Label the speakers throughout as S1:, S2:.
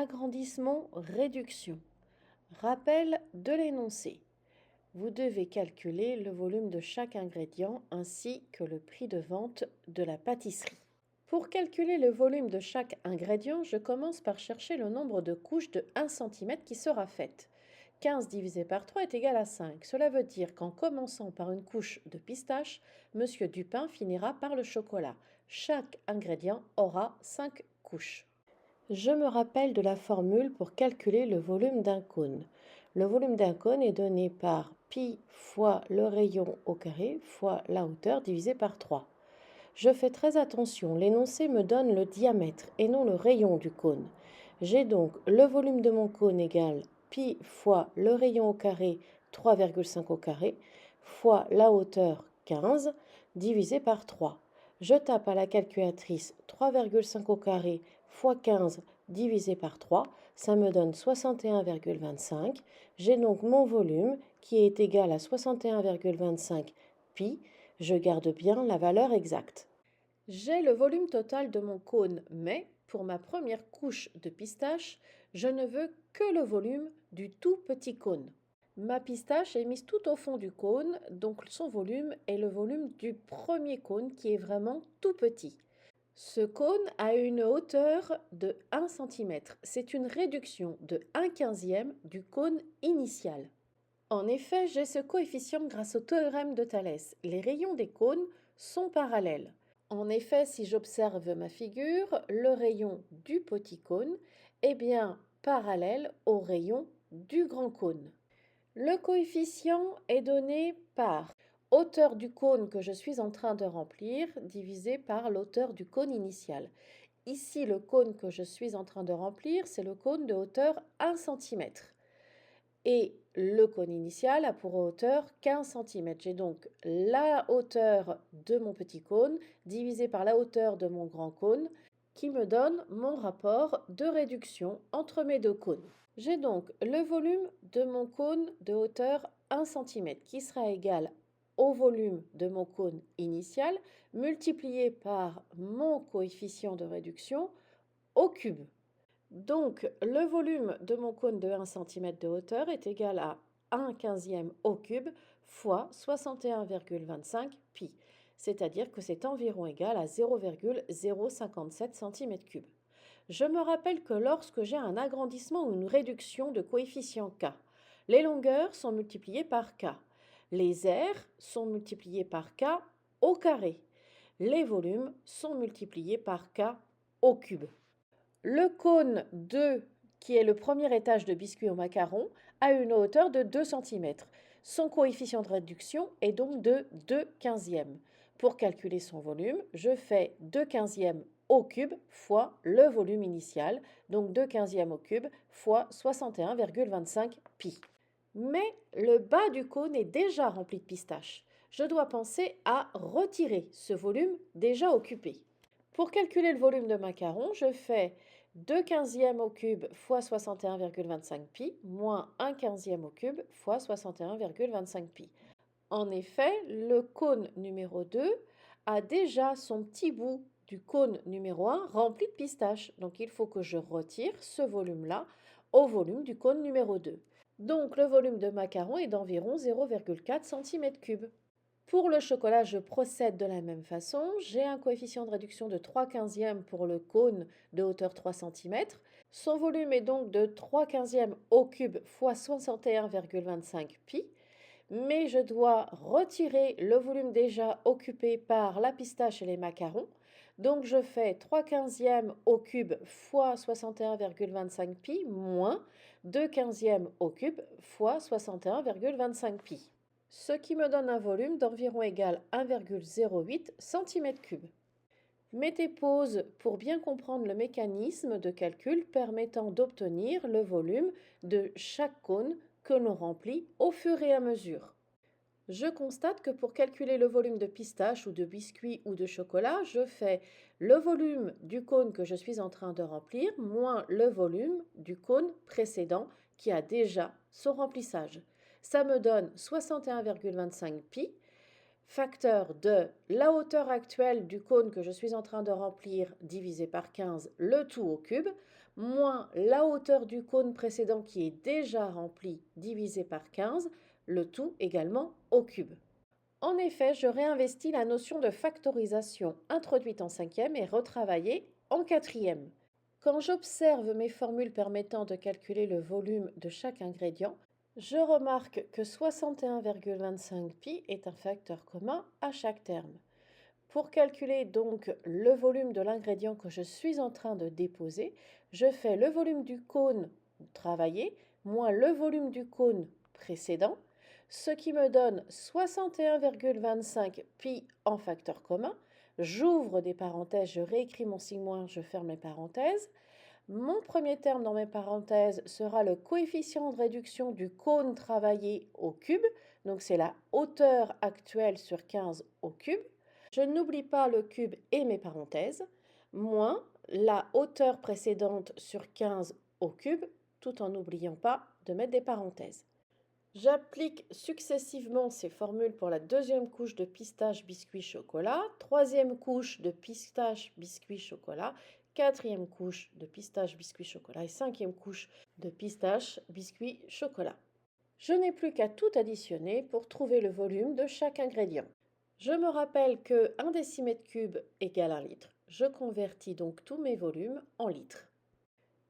S1: Agrandissement-réduction. Rappel de l'énoncé. Vous devez calculer le volume de chaque ingrédient ainsi que le prix de vente de la pâtisserie. Pour calculer le volume de chaque ingrédient, je commence par chercher le nombre de couches de 1 cm qui sera faite. 15 divisé par 3 est égal à 5. Cela veut dire qu'en commençant par une couche de pistache, Monsieur Dupin finira par le chocolat. Chaque ingrédient aura 5 couches. Je me rappelle de la formule pour calculer le volume d'un cône. Le volume d'un cône est donné par pi fois le rayon au carré fois la hauteur divisé par 3. Je fais très attention, l'énoncé me donne le diamètre et non le rayon du cône. J'ai donc le volume de mon cône égal pi fois le rayon au carré 3,5 au carré fois la hauteur 15 divisé par 3. Je tape à la calculatrice 3,5 au carré fois 15 divisé par 3, ça me donne 61,25. J'ai donc mon volume qui est égal à 61,25 pi. Je garde bien la valeur exacte. J'ai le volume total de mon cône, mais pour ma première couche de pistache, je ne veux que le volume du tout petit cône. Ma pistache est mise tout au fond du cône, donc son volume est le volume du premier cône qui est vraiment tout petit. Ce cône a une hauteur de 1 cm. C'est une réduction de 1/15 du cône initial. En effet, j'ai ce coefficient grâce au théorème de Thalès. Les rayons des cônes sont parallèles. En effet, si j'observe ma figure, le rayon du petit cône est bien parallèle au rayon du grand cône. Le coefficient est donné par hauteur du cône que je suis en train de remplir divisé par l'hauteur du cône initial. Ici, le cône que je suis en train de remplir, c'est le cône de hauteur 1 cm. Et le cône initial a pour hauteur 15 cm. J'ai donc la hauteur de mon petit cône divisé par la hauteur de mon grand cône qui me donne mon rapport de réduction entre mes deux cônes. J'ai donc le volume de mon cône de hauteur 1 cm qui sera égal au volume de mon cône initial multiplié par mon coefficient de réduction au cube. Donc, le volume de mon cône de 1 cm de hauteur est égal à 1/15 au cube fois 61,25 pi, c'est-à-dire que c'est environ égal à 0,057 cm3. Je me rappelle que lorsque j'ai un agrandissement ou une réduction de coefficient k, les longueurs sont multipliées par k, les aires sont multipliées par k au carré, les volumes sont multipliés par k au cube. Le cône 2, qui est le premier étage de biscuit au macaron, a une hauteur de 2 cm. Son coefficient de réduction est donc de 2/15. Pour calculer son volume, je fais 2/15 au cube fois le volume initial, donc 2/15 au cube fois 61,25 pi. Mais le bas du cône est déjà rempli de pistaches. Je dois penser à retirer ce volume déjà occupé. Pour calculer le volume de macaron, je fais 2/15 au cube fois 61,25 pi moins 1/15 au cube fois 61,25 pi. En effet, le cône numéro 2 a déjà son petit bout du cône numéro 1 rempli de pistaches. Donc il faut que je retire ce volume-là au volume du cône numéro 2. Donc le volume de macaron est d'environ 0,4 cm3. Pour le chocolat, je procède de la même façon. J'ai un coefficient de réduction de 3/15 pour le cône de hauteur 3 cm. Son volume est donc de 3/15 au cube fois 61,25 pi. Mais je dois retirer le volume déjà occupé par la pistache et les macarons. Donc je fais 3/15 au cube fois 61,25 pi moins 2/15 au cube fois 61,25 pi. Ce qui me donne un volume d'environ égal 1,08 cm3. Mettez pause pour bien comprendre le mécanisme de calcul permettant d'obtenir le volume de chaque cône que l'on remplit au fur et à mesure. Je constate que pour calculer le volume de pistache ou de biscuit ou de chocolat, je fais le volume du cône que je suis en train de remplir moins le volume du cône précédent qui a déjà son remplissage. Ça me donne 61,25 pi, facteur de la hauteur actuelle du cône que je suis en train de remplir divisé par 15, le tout au cube, moins la hauteur du cône précédent qui est déjà rempli divisé par 15, le tout également au cube. En effet, je réinvestis la notion de factorisation introduite en cinquième et retravaillée en quatrième. Quand j'observe mes formules permettant de calculer le volume de chaque ingrédient, je remarque que 61,25 pi est un facteur commun à chaque terme. Pour calculer donc le volume de l'ingrédient que je suis en train de déposer, je fais le volume du cône travaillé moins le volume du cône précédent, ce qui me donne 61,25 pi en facteur commun. J'ouvre des parenthèses, je réécris mon signe moins, je ferme les parenthèses. Mon premier terme dans mes parenthèses sera le coefficient de réduction du cône travaillé au cube, donc c'est la hauteur actuelle sur 15 au cube. Je n'oublie pas le cube et mes parenthèses, moins la hauteur précédente sur 15 au cube, tout en n'oubliant pas de mettre des parenthèses. J'applique successivement ces formules pour la deuxième couche de pistache, biscuit, chocolat, troisième couche de pistache, biscuit, chocolat, quatrième couche de pistache, biscuit, chocolat et cinquième couche de pistache, biscuit, chocolat. Je n'ai plus qu'à tout additionner pour trouver le volume de chaque ingrédient. Je me rappelle que 1 décimètre cube égale 1 litre. Je convertis donc tous mes volumes en litres.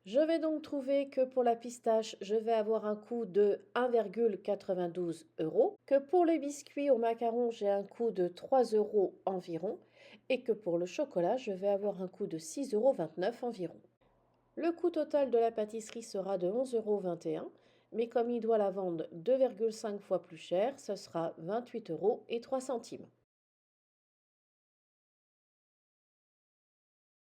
S1: Je vais donc trouver que pour la pistache, je vais avoir un coût de 1,92 €, que pour les biscuits au macaron, j'ai un coût de 3 € environ, et que pour le chocolat, je vais avoir un coût de 6,29 € environ. Le coût total de la pâtisserie sera de 11,21 €, mais comme il doit la vendre 2,5 fois plus cher, ce sera 28,03 €.